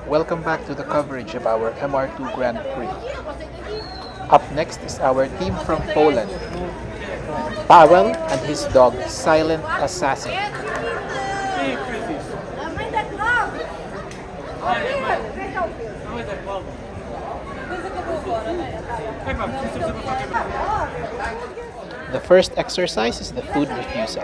Welcome back to the coverage of our MR2 Grand Prix. Up next is our team from Poland, Paweł and his dog Silent Assassin. The first exercise is the food refusal.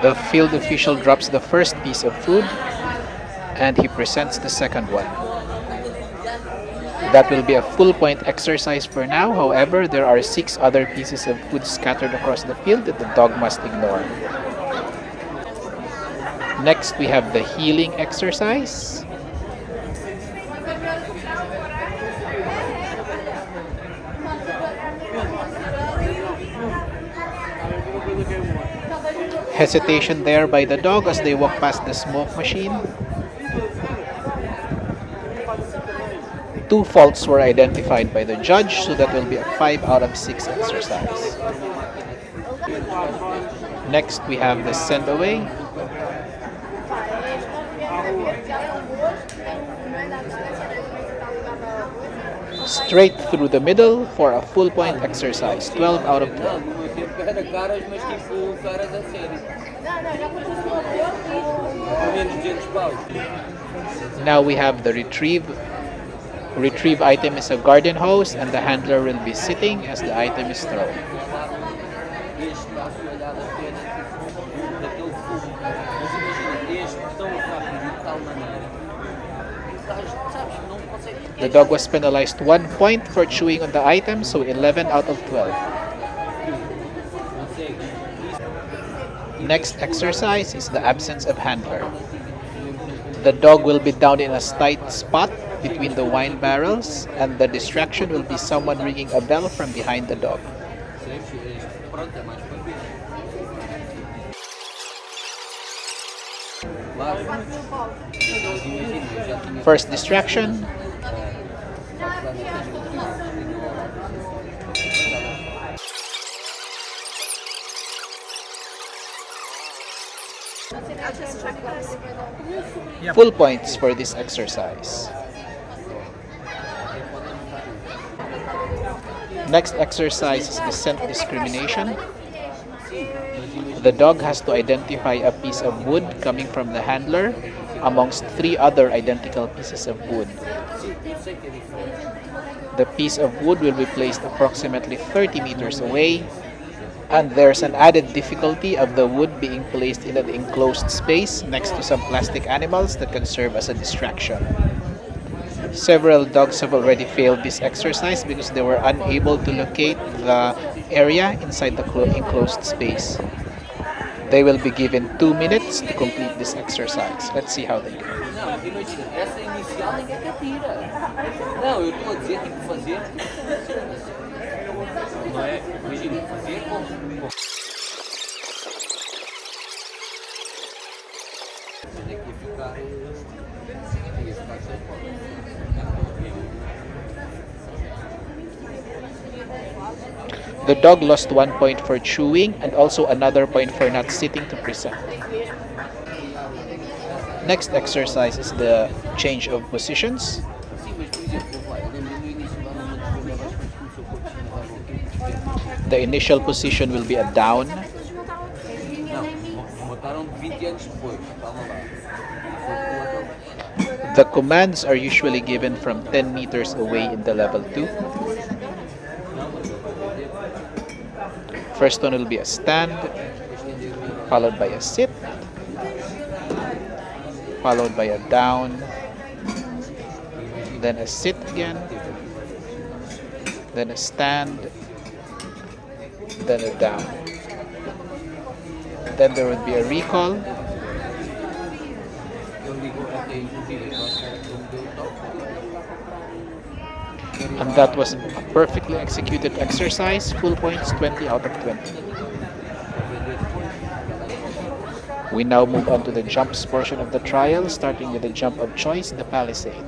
The field official drops the first piece of food and he presents the second one. That will be a full point exercise for now. However, there are 6 other pieces of food scattered across the field that the dog must ignore. Next, we have the healing exercise. Hesitation there by the dog as they walk past the smoke machine. 2 faults were identified by the judge, so that will be a 5 out of 6 exercise. Next, we have the send away. Straight through the middle for a full point exercise, 12 out of 12. Now we have the retrieve. Retrieve item is a garden hose and the handler will be sitting as the item is thrown. The dog was penalized 1 point for chewing on the item, so 11 out of 12. Next exercise is the absence of handler. The dog will be down in a tight spot between the wine barrels, and the distraction will be someone ringing a bell from behind the dog. First distraction. Full points for this exercise. Next exercise is the scent discrimination. The dog has to identify a piece of wood coming from the handler amongst 3 other identical pieces of wood. The piece of wood will be placed approximately 30 meters away, and there's an added difficulty of the wood being placed in an enclosed space next to some plastic animals that can serve as a distraction. Several dogs have already failed this exercise because they were unable to locate the area inside the enclosed space. They will be given 2 minutes to complete this exercise. Let's see how they go. The dog lost 1 point for chewing and also another point for not sitting to present. Next exercise is the change of positions. The initial position will be a down. The commands are usually given from 10 meters away in the level 2. First one will be a stand, followed by a sit, followed by a down, then a sit again, then a stand, then a down. Then there would be a recall, and that was a perfectly executed exercise. Full points, 20 out of 20. We now move on to the jumps portion of the trial, starting with the jump of choice, the palisade.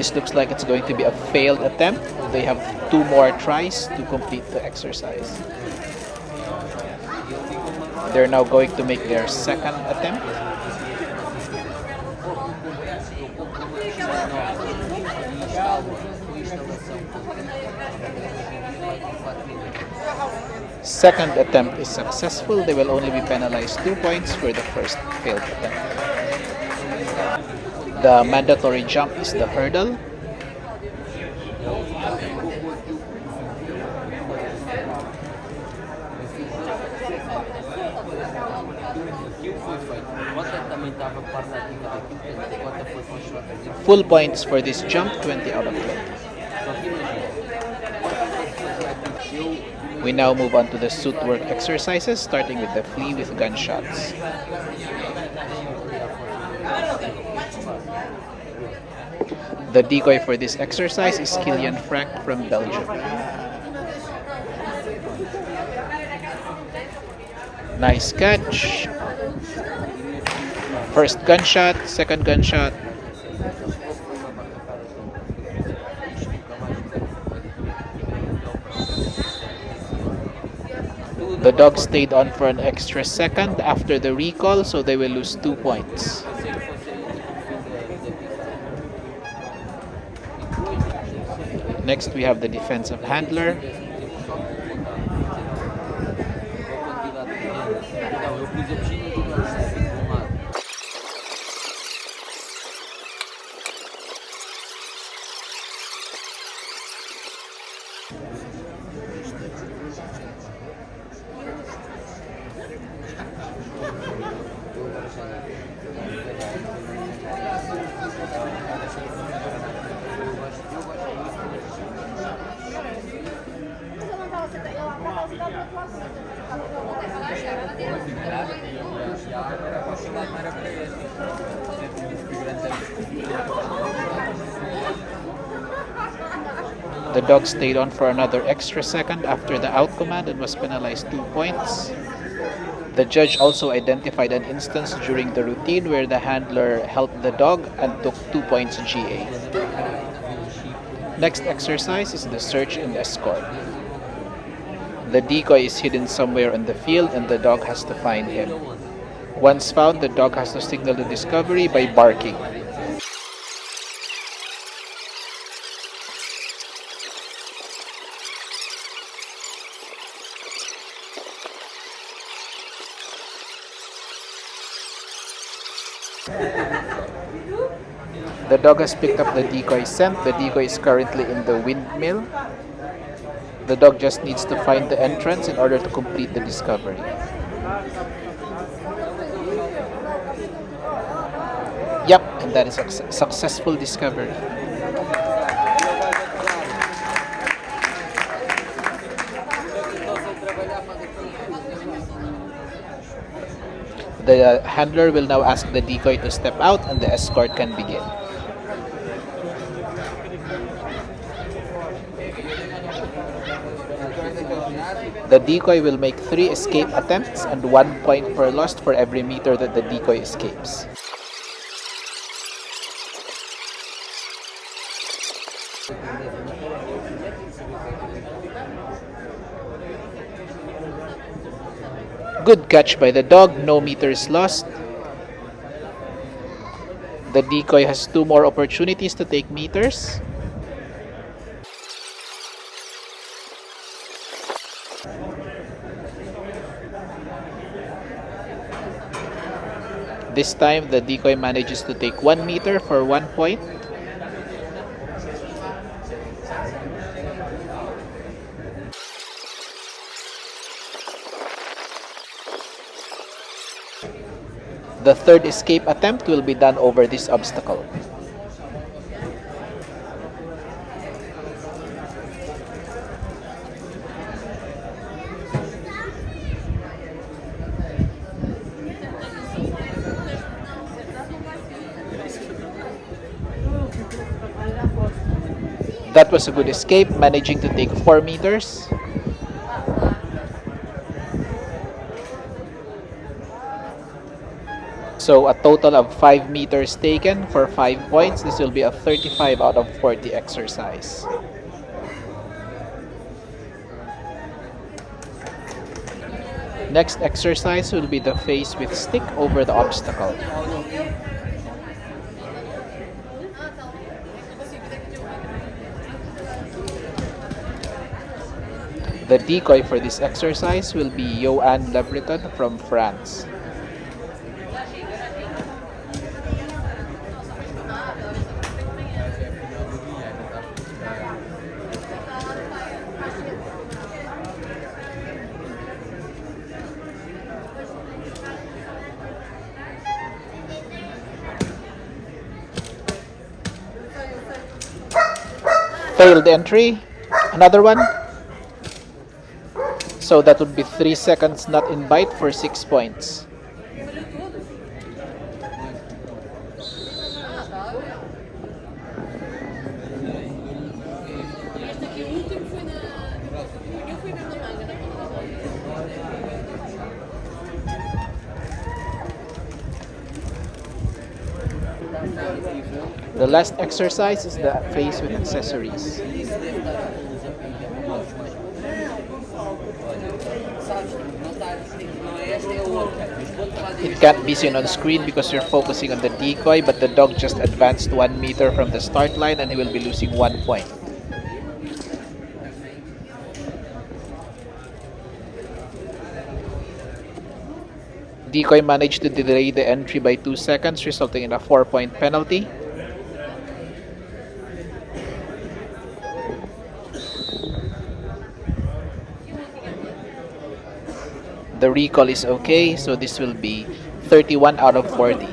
This looks like it's going to be a failed attempt. They have 2 more tries to complete the exercise. They're now going to make their second attempt. Second attempt is successful. They will only be penalized 2 points for the first failed attempt. The mandatory jump is the hurdle. Full points for this jump, 20 out of 20. We now move on to the suit work exercises, starting with the flee with gunshots. The decoy for this exercise is Kilian Frank from Belgium. Nice catch. First gunshot, second gunshot. The dog stayed on for an extra second after the recall, so they will lose 2 points. Next, we have the defensive handler. The dog stayed on for another extra second after the out command and was penalized 2 points. The judge also identified an instance during the routine where the handler helped the dog and took 2 points GA. Next exercise is the search and escort. The decoy is hidden somewhere on the field and the dog has to find him. Once found, the dog has to signal the discovery by barking. The dog has picked up the decoy scent. The decoy is currently in the windmill. The dog just needs to find the entrance in order to complete the discovery. Yep, and that is a successful discovery. The handler will now ask the decoy to step out and the escort can begin. The decoy will make 3 escape attempts and 1 point per lost for every meter that the decoy escapes. Good catch by the dog, no meters lost. The decoy has 2 more opportunities to take meters. This time, the decoy manages to take 1 meter for 1 point. The third escape attempt will be done over this obstacle. That was a good escape, managing to take 4 meters. So a total of 5 meters taken for 5 points. This will be a 35 out of 40 exercise. Next exercise will be the face with stick over the obstacle. The decoy for this exercise will be Johan Le Breton from France. Failed entry. Another one. So that would be 3 seconds not in bite for 6 points. The last exercise is the face with accessories. It can't be seen on screen because you're focusing on the decoy, but the dog just advanced 1 meter from the start line and he will be losing 1 point. Decoy managed to delay the entry by 2 seconds, resulting in a 4-point penalty. The recall is okay, so this will be 31 out of 40.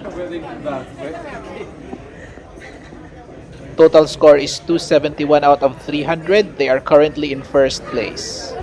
Total score is 271 out of 300. They are currently in first place.